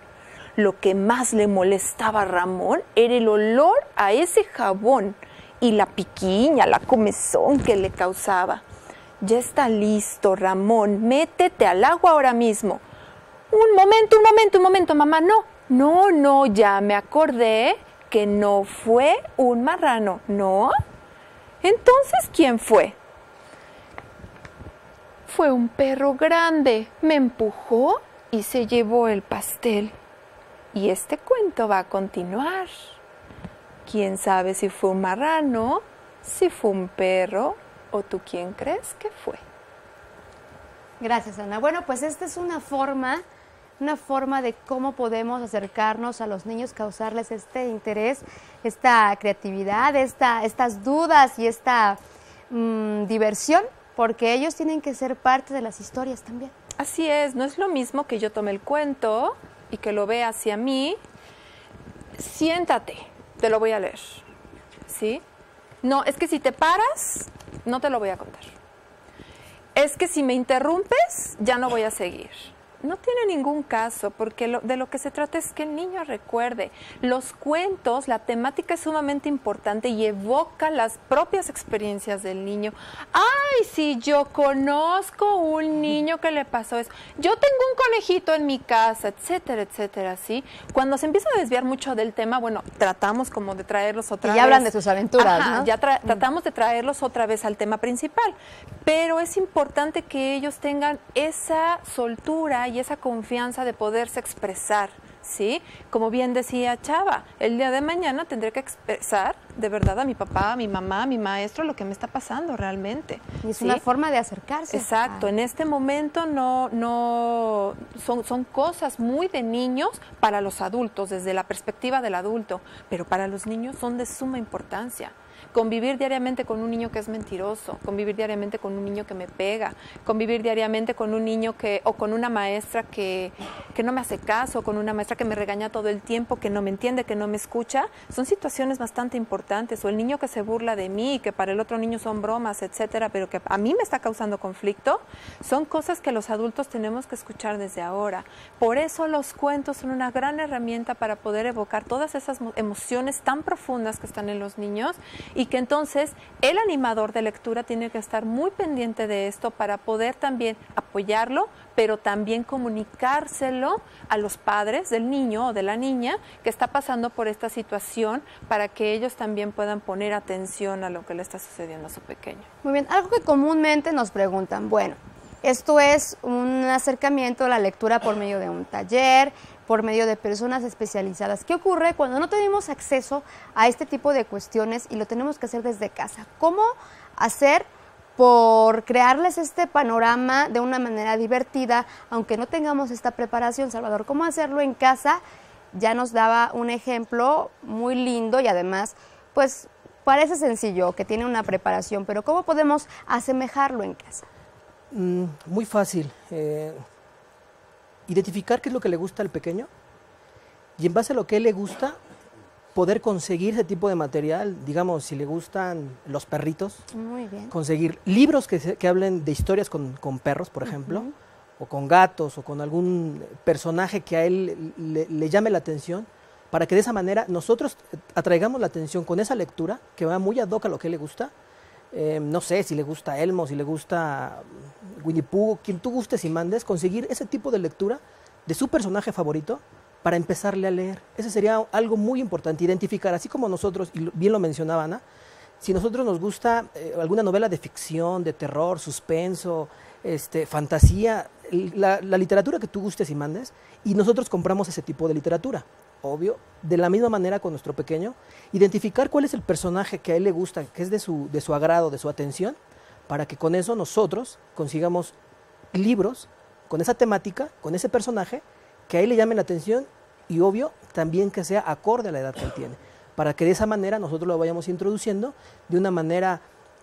Lo que más le molestaba a Ramón era el olor a ese jabón y la piquiña, la comezón que le causaba. Ya está listo, Ramón. Métete al agua ahora mismo. Un momento, mamá. No, ya me acordé que no fue un marrano, ¿no? Entonces, ¿quién fue? Fue un perro grande. Me empujó y se llevó el pastel. Y este cuento va a continuar. ¿Quién sabe si fue un marrano, si fue un perro o tú quién crees que fue? Gracias, Ana. Bueno, pues esta es una forma de cómo podemos acercarnos a los niños, causarles este interés, esta creatividad, estas dudas y esta diversión, porque ellos tienen que ser parte de las historias también. Así es, no es lo mismo que yo tome el cuento y que lo vea hacia mí. Siéntate, te lo voy a leer, ¿sí? No, es que si te paras, no te lo voy a contar. Es que si me interrumpes, ya no voy a seguir. No tiene ningún caso, porque de lo que se trata es que el niño recuerde. Los cuentos, la temática es sumamente importante y evoca las propias experiencias del niño. ¡Ay, sí, yo conozco un niño que le pasó eso! Yo tengo un conejito en mi casa, etcétera, etcétera, ¿sí? Cuando se empieza a desviar mucho del tema, bueno, tratamos como de traerlos otra vez. Y ya hablan de sus aventuras, Ajá, ¿no? Ya tratamos de traerlos otra vez al tema principal. Pero es importante que ellos tengan esa soltura y esa confianza de poderse expresar, ¿sí? Como bien decía Chava, el día de mañana tendré que expresar de verdad a mi papá, a mi mamá, a mi maestro lo que me está pasando realmente. Y es ¿sí? una forma de acercarse. Exacto, en este momento son cosas muy de niños para los adultos, desde la perspectiva del adulto, pero para los niños son de suma importancia. Convivir diariamente con un niño que es mentiroso, convivir diariamente con un niño que me pega, convivir diariamente con un niño o con una maestra que no me hace caso, con una maestra que me regaña todo el tiempo, que no me entiende, que no me escucha, son situaciones bastante importantes. O el niño que se burla de mí, que para el otro niño son bromas, etcétera, pero que a mí me está causando conflicto, son cosas que los adultos tenemos que escuchar desde ahora. Por eso los cuentos son una gran herramienta para poder evocar todas esas emociones tan profundas que están en los niños, y que entonces el animador de lectura tiene que estar muy pendiente de esto para poder también apoyarlo, pero también comunicárselo a los padres del niño o de la niña que está pasando por esta situación, para que ellos también puedan poner atención a lo que le está sucediendo a su pequeño. Muy bien, algo que comúnmente nos preguntan, bueno, esto es un acercamiento a la lectura por medio de un taller, por medio de personas especializadas. ¿Qué ocurre cuando no tenemos acceso a este tipo de cuestiones y lo tenemos que hacer desde casa? ¿Cómo hacer por crearles este panorama de una manera divertida, aunque no tengamos esta preparación, Salvador? ¿Cómo hacerlo en casa? Ya nos daba un ejemplo muy lindo y además, pues, parece sencillo, que tiene una preparación, pero ¿cómo podemos asemejarlo en casa? Muy fácil. Identificar qué es lo que le gusta al pequeño y en base a lo que él le gusta, poder conseguir ese tipo de material. Digamos, si le gustan los perritos, muy bien, conseguir libros que hablen de historias con perros, por ejemplo, o con gatos, o con algún personaje que a él le llame la atención, para que de esa manera nosotros atraigamos la atención con esa lectura, que va muy ad hoc a lo que le gusta. No sé, si le gusta Elmo, si le gusta Winnie Pooh, quien tú gustes y mandes, conseguir ese tipo de lectura de su personaje favorito para empezarle a leer. Ese sería algo muy importante, identificar, así como nosotros, y bien lo mencionaba Ana, si nosotros nos gusta alguna novela de ficción, de terror, suspenso, fantasía, la literatura que tú gustes y mandes, y nosotros compramos ese tipo de literatura. Obvio, de la misma manera con nuestro pequeño, identificar cuál es el personaje que a él le gusta, que es de su agrado, de su atención, para que con eso nosotros consigamos libros con esa temática, con ese personaje, que a él le llame la atención y obvio también que sea acorde a la edad que él tiene, para que de esa manera nosotros lo vayamos introduciendo de una manera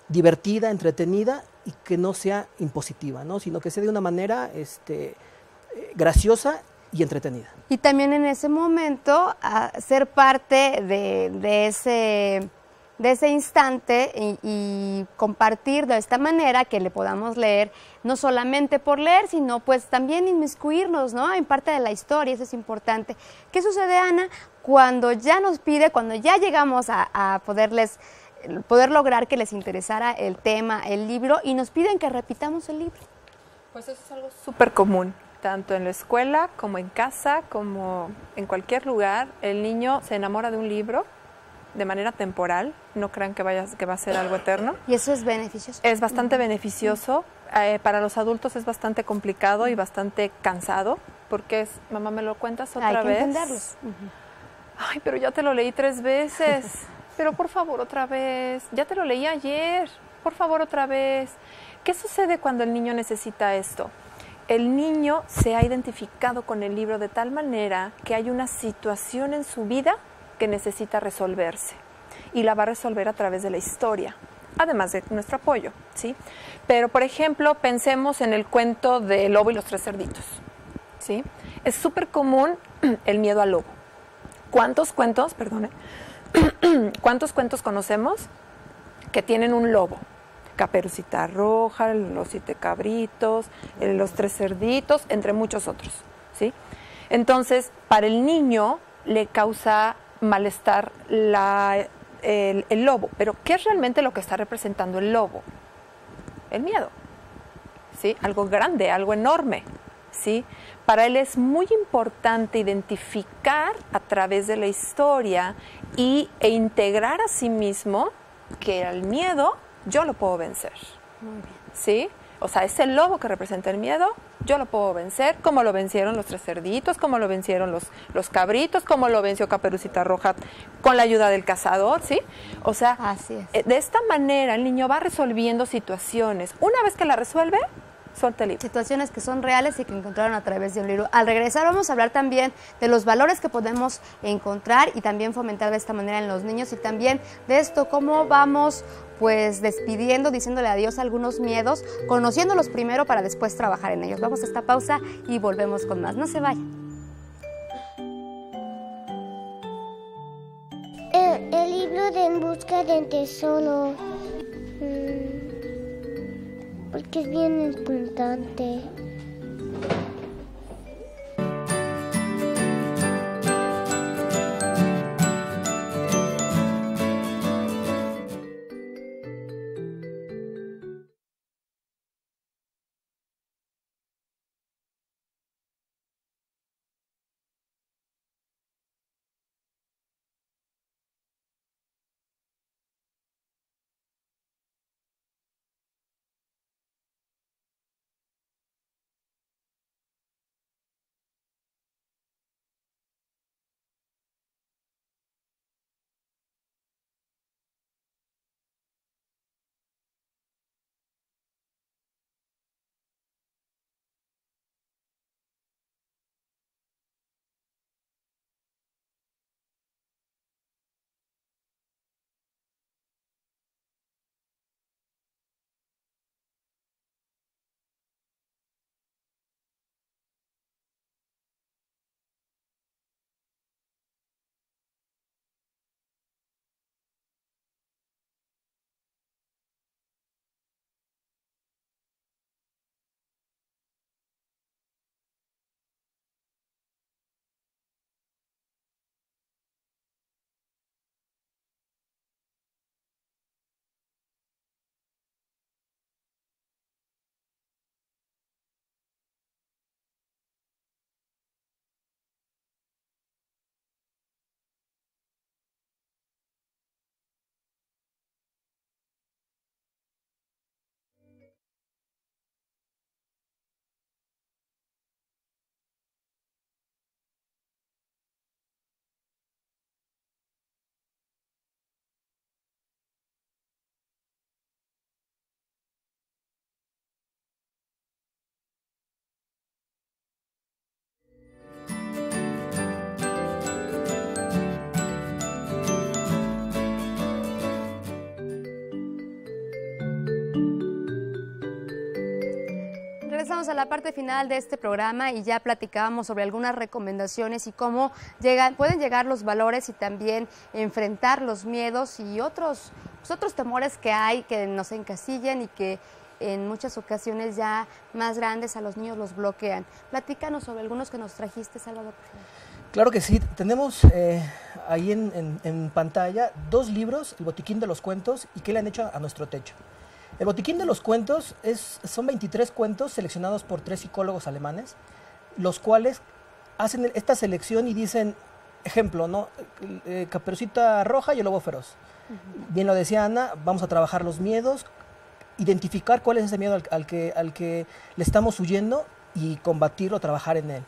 divertida, entretenida y que no sea impositiva, ¿no? Sino que sea de una manera graciosa y entretenida. Y también en ese momento ser parte de ese instante y compartir de esta manera que le podamos leer, no solamente por leer, sino pues también inmiscuirnos, ¿no?, en parte de la historia. Eso es importante. ¿Qué sucede, Ana, cuando ya nos pide, cuando ya llegamos a poder lograr que les interesara el tema, el libro, y nos piden que repitamos el libro? Pues eso es algo súper común. Tanto en la escuela, como en casa, como en cualquier lugar, el niño se enamora de un libro de manera temporal, no crean que va a ser algo eterno. ¿Y eso es beneficioso? Es bastante beneficioso, para los adultos es bastante complicado y bastante cansado, porque es, mamá, ¿me lo cuentas otra vez? Hay que entenderlos. Ay, pero ya te lo leí 3 veces, pero por favor otra vez, ya te lo leí ayer, por favor otra vez. ¿Qué sucede cuando el niño necesita esto? El niño se ha identificado con el libro de tal manera que hay una situación en su vida que necesita resolverse y la va a resolver a través de la historia, además de nuestro apoyo, ¿sí? Pero, por ejemplo, pensemos en el cuento de El lobo y los 3 cerditos, ¿sí? Es súper común el miedo al lobo. ¿Cuántos cuentos conocemos que tienen un lobo? Caperucita Roja, los 7 cabritos, los 3 cerditos, entre muchos otros, ¿sí? Entonces, para el niño le causa malestar el lobo. Pero, ¿qué es realmente lo que está representando el lobo? El miedo, ¿sí? Algo grande, algo enorme, ¿sí? Para él es muy importante identificar a través de la historia e integrar a sí mismo que el miedo yo lo puedo vencer. Muy bien. ¿Sí? O sea, ese lobo que representa el miedo, yo lo puedo vencer, como lo vencieron los 3 cerditos, como lo vencieron los cabritos, como lo venció Caperucita Roja con la ayuda del cazador, ¿sí? O sea, así es. De esta manera el niño va resolviendo situaciones. Una vez que la resuelve, suelta el libro. Situaciones que son reales y que encontraron a través de un libro. Al regresar vamos a hablar también de los valores que podemos encontrar y también fomentar de esta manera en los niños, y también de esto, cómo vamos pues despidiendo, diciéndole adiós a algunos miedos, conociéndolos primero para después trabajar en ellos. Vamos a esta pausa y volvemos con más. No se vayan. El libro de En busca del tesoro. Porque es bien importante. Regresamos a la parte final de este programa y ya platicábamos sobre algunas recomendaciones y cómo pueden llegar los valores y también enfrentar los miedos y otros temores que hay que nos encasillan y que en muchas ocasiones ya más grandes a los niños los bloquean. Platícanos sobre algunos que nos trajiste, Salvador, por favor. Claro que sí, tenemos ahí en pantalla 2 libros, El Botiquín de los Cuentos y ¿Qué le han hecho a nuestro techo? El Botiquín de los Cuentos son 23 cuentos seleccionados por 3 psicólogos alemanes, los cuales hacen esta selección y dicen, ejemplo, ¿no? Caperucita Roja y el Lobo Feroz. Bien lo decía Ana, vamos a trabajar los miedos, identificar cuál es ese miedo al que le estamos huyendo y combatirlo, trabajar en él.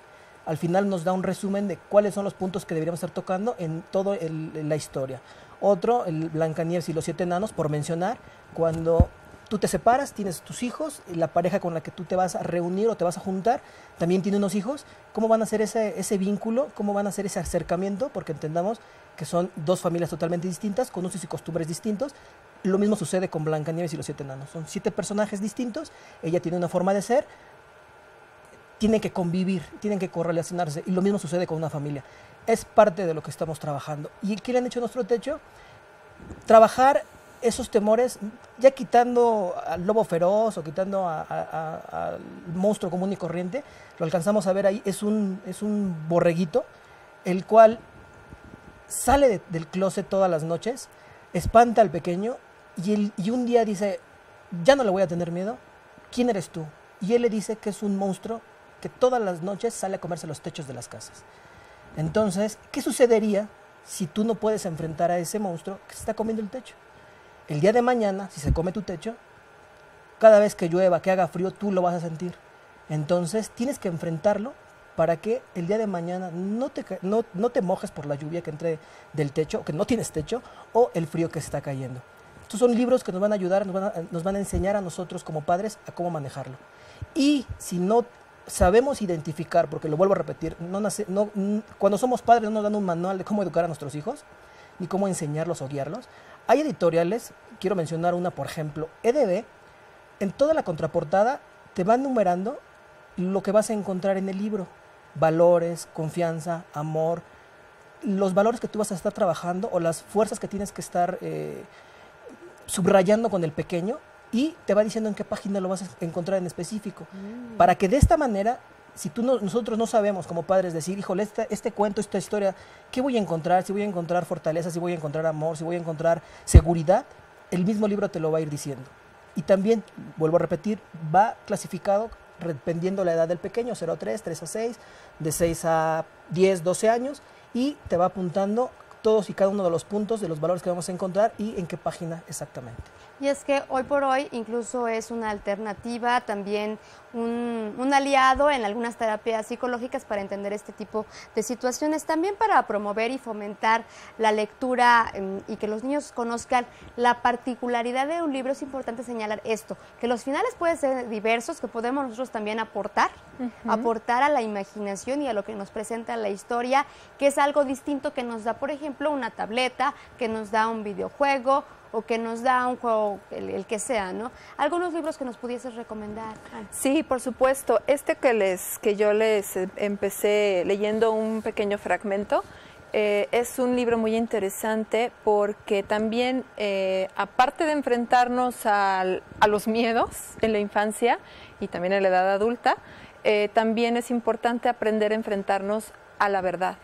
Al final nos da un resumen de cuáles son los puntos que deberíamos estar tocando en toda la historia. Otro, el Blancanieves y los 7 enanos, por mencionar, cuando tú te separas, tienes tus hijos, y la pareja con la que tú te vas a reunir o te vas a juntar también tiene unos hijos. ¿Cómo van a hacer ese vínculo? ¿Cómo van a hacer ese acercamiento? Porque entendamos que son 2 familias totalmente distintas, con usos y costumbres distintos. Lo mismo sucede con Blancanieves y los 7 enanos. Son 7 personajes distintos, ella tiene una forma de ser, tienen que convivir, tienen que correlacionarse, y lo mismo sucede con una familia. Es parte de lo que estamos trabajando. ¿Y qué le han hecho a nuestro techo? Trabajar esos temores, ya quitando al lobo feroz o quitando al monstruo común y corriente, lo alcanzamos a ver ahí, es un borreguito, el cual sale del closet todas las noches, espanta al pequeño y un día dice, ya no le voy a tener miedo, ¿quién eres tú? Y él le dice que es un monstruo que todas las noches sale a comerse los techos de las casas. Entonces, ¿qué sucedería si tú no puedes enfrentar a ese monstruo que se está comiendo el techo? El día de mañana, si se come tu techo, cada vez que llueva, que haga frío, tú lo vas a sentir. Entonces tienes que enfrentarlo para que el día de mañana no te mojes por la lluvia que entre del techo, o que no tienes techo, o el frío que se está cayendo. Estos son libros que nos van a ayudar, nos van a enseñar a nosotros como padres a cómo manejarlo. Y si no sabemos identificar, porque lo vuelvo a repetir, cuando somos padres no nos dan un manual de cómo educar a nuestros hijos, ni cómo enseñarlos o guiarlos. Hay editoriales, quiero mencionar una, por ejemplo, EDB, en toda la contraportada te van numerando lo que vas a encontrar en el libro. Valores, confianza, amor, los valores que tú vas a estar trabajando o las fuerzas que tienes que estar subrayando con el pequeño, y te va diciendo en qué página lo vas a encontrar en específico. Para que de esta manera, si nosotros no sabemos como padres decir, híjole, este cuento, esta historia, ¿qué voy a encontrar? Si voy a encontrar fortaleza, si voy a encontrar amor, si voy a encontrar seguridad, el mismo libro te lo va a ir diciendo. Y también, vuelvo a repetir, va clasificado dependiendo la edad del pequeño, 0 a 3, 3 a 6, de 6 a 10, 12 años, y te va apuntando todos y cada uno de los puntos, de los valores que vamos a encontrar y en qué página exactamente. Y es que hoy por hoy incluso es una alternativa, también un aliado en algunas terapias psicológicas para entender este tipo de situaciones, también para promover y fomentar la lectura y que los niños conozcan la particularidad de un libro. Es importante señalar esto, que los finales pueden ser diversos, que podemos nosotros también aportar a la imaginación y a lo que nos presenta la historia, que es algo distinto que nos da, por ejemplo, una tableta, que nos da un videojuego, o que nos da un juego, el que sea, ¿no? Algunos libros que nos pudieses recomendar. Sí, por supuesto. Que yo les empecé leyendo un pequeño fragmento, es un libro muy interesante porque también, aparte de enfrentarnos a los miedos en la infancia y también en la edad adulta, también es importante aprender a enfrentarnos a la verdad.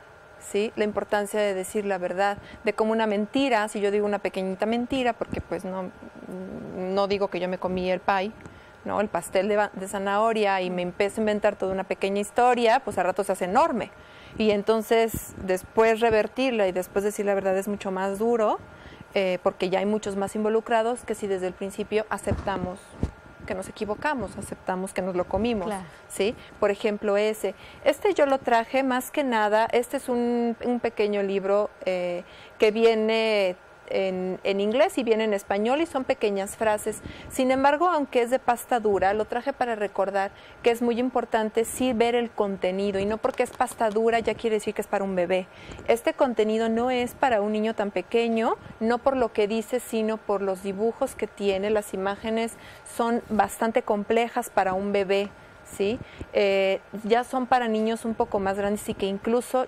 ¿Sí? La importancia de decir la verdad, de cómo una mentira, si yo digo una pequeñita mentira, porque pues no digo que yo me comí el pie, ¿no? El pastel de zanahoria, y me empiezo a inventar toda una pequeña historia, pues al rato se hace enorme. Y entonces después revertirla y después decir la verdad es mucho más duro, porque ya hay muchos más involucrados que si desde el principio aceptamos que nos equivocamos, aceptamos que nos lo comimos, claro. ¿Sí? Por ejemplo, yo lo traje más que nada, este es un pequeño libro que viene en inglés y viene en español y son pequeñas frases. Sin embargo, aunque es de pasta dura, lo traje para recordar que es muy importante sí ver el contenido, y no porque es pasta dura ya quiere decir que es para un bebé. Este contenido no es para un niño tan pequeño, no por lo que dice, sino por los dibujos que tiene. Las imágenes son bastante complejas para un bebé, ¿sí? Ya son para niños un poco más grandes y que incluso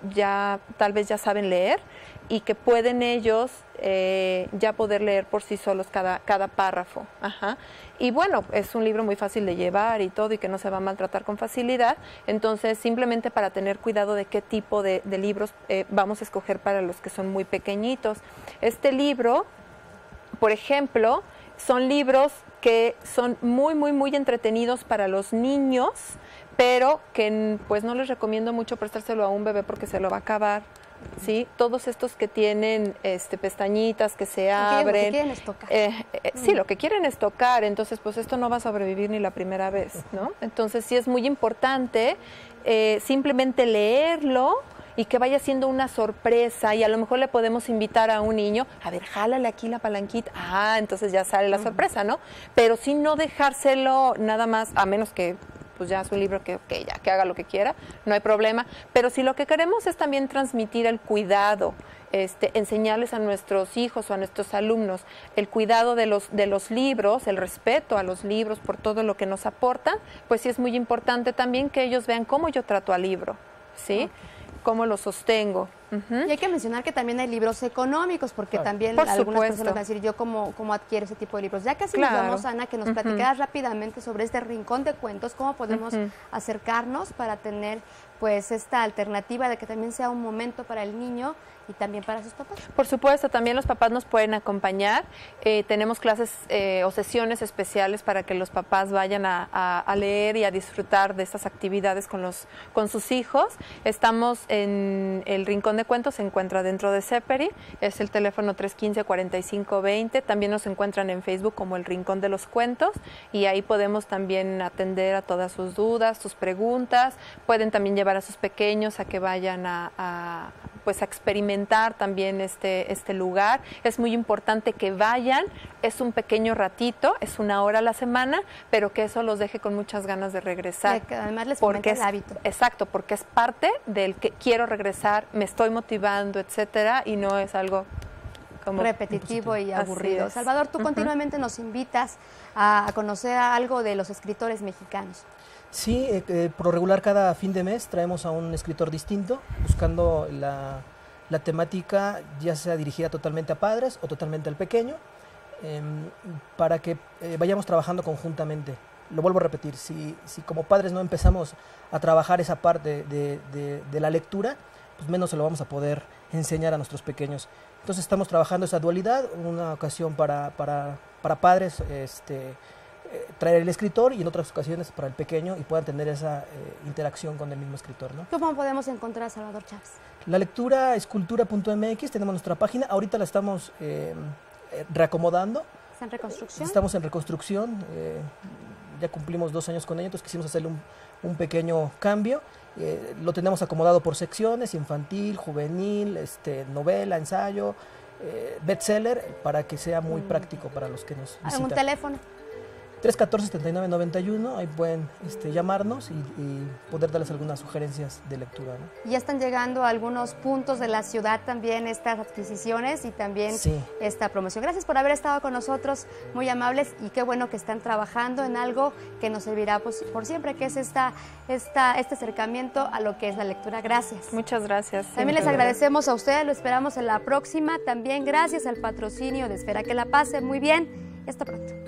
tal vez ya saben leer y que pueden ellos ya poder leer por sí solos cada párrafo. Ajá. Y bueno, es un libro muy fácil de llevar y todo, y que no se va a maltratar con facilidad. Entonces, simplemente para tener cuidado de qué tipo de libros vamos a escoger para los que son muy pequeñitos. Este libro, por ejemplo, son libros que son muy, muy, muy entretenidos para los niños, pero que pues no les recomiendo mucho prestárselo a un bebé porque se lo va a acabar. ¿Sí? Todos estos que tienen pestañitas que se abren. Lo que quieren es tocar. Sí, lo que quieren es tocar. Entonces, pues esto no va a sobrevivir ni la primera vez, ¿no? Entonces, sí es muy importante simplemente leerlo y que vaya siendo una sorpresa, y a lo mejor le podemos invitar a un niño, a ver, jálale aquí la palanquita, entonces ya sale la sorpresa, ¿no? Pero sí no dejárselo nada más, a menos que pues ya es un libro que haga lo que quiera, no hay problema, pero si lo que queremos es también transmitir el cuidado, enseñarles a nuestros hijos o a nuestros alumnos el cuidado de los libros, el respeto a los libros por todo lo que nos aportan, pues sí es muy importante también que ellos vean cómo yo trato al libro, ¿sí? Cómo lo sostengo. Y hay que mencionar que también hay libros económicos, porque también algunas personas van a decir, yo cómo adquiero ese tipo de libros. Ya casi nos vamos, Ana, que nos platicaras rápidamente sobre este rincón de cuentos, cómo podemos acercarnos para tener pues esta alternativa de que también sea un momento para el niño y también para sus papás. Por supuesto, también los papás nos pueden acompañar. Tenemos clases o sesiones especiales para que los papás vayan a leer y a disfrutar de estas actividades con sus hijos. Estamos en el Rincón de de cuentos se encuentra dentro de Seperi, es el teléfono 315-4520. También nos encuentran en Facebook como El Rincón de los Cuentos y ahí podemos también atender a todas sus dudas, sus preguntas. Pueden también llevar a sus pequeños a que vayan a experimentar también este lugar. Es muy importante que vayan, es un pequeño ratito, es 1 hora a la semana, pero que eso los deje con muchas ganas de regresar. Que además les fomenta el hábito. Exacto, porque es parte del que quiero regresar, me estoy motivando, etcétera, y no es algo como repetitivo y aburrido. Salvador, tú continuamente nos invitas a conocer algo de los escritores mexicanos. Sí, por lo regular cada fin de mes traemos a un escritor distinto, buscando la temática ya sea dirigida totalmente a padres o totalmente al pequeño, para que vayamos trabajando conjuntamente. Lo vuelvo a repetir, si como padres no empezamos a trabajar esa parte de la lectura, pues menos se lo vamos a poder enseñar a nuestros pequeños. Entonces estamos trabajando esa dualidad, una ocasión para padres, traer el escritor y en otras ocasiones para el pequeño y puedan tener esa interacción con el mismo escritor, ¿no? ¿Cómo podemos encontrar a Salvador Chávez? La lectura es cultura.mx, tenemos nuestra página, ahorita la estamos reacomodando. ¿Está en reconstrucción? Estamos en reconstrucción, ya cumplimos 2 años con ella, entonces quisimos hacerle un pequeño cambio. Lo tenemos acomodado por secciones, infantil, juvenil, novela, ensayo, bestseller, para que sea muy práctico para los que nos visitan. ¿Algún teléfono? 314-7991, ahí pueden llamarnos y poder darles algunas sugerencias de lectura, ¿no? Ya están llegando a algunos puntos de la ciudad también estas adquisiciones y también esta promoción. Gracias por haber estado con nosotros, muy amables, y qué bueno que están trabajando en algo que nos servirá por siempre, que es este acercamiento a lo que es la lectura. Gracias. Muchas gracias. También les agradecemos a ustedes, lo esperamos en la próxima. También gracias al patrocinio de Espera que la pase muy bien. Hasta pronto.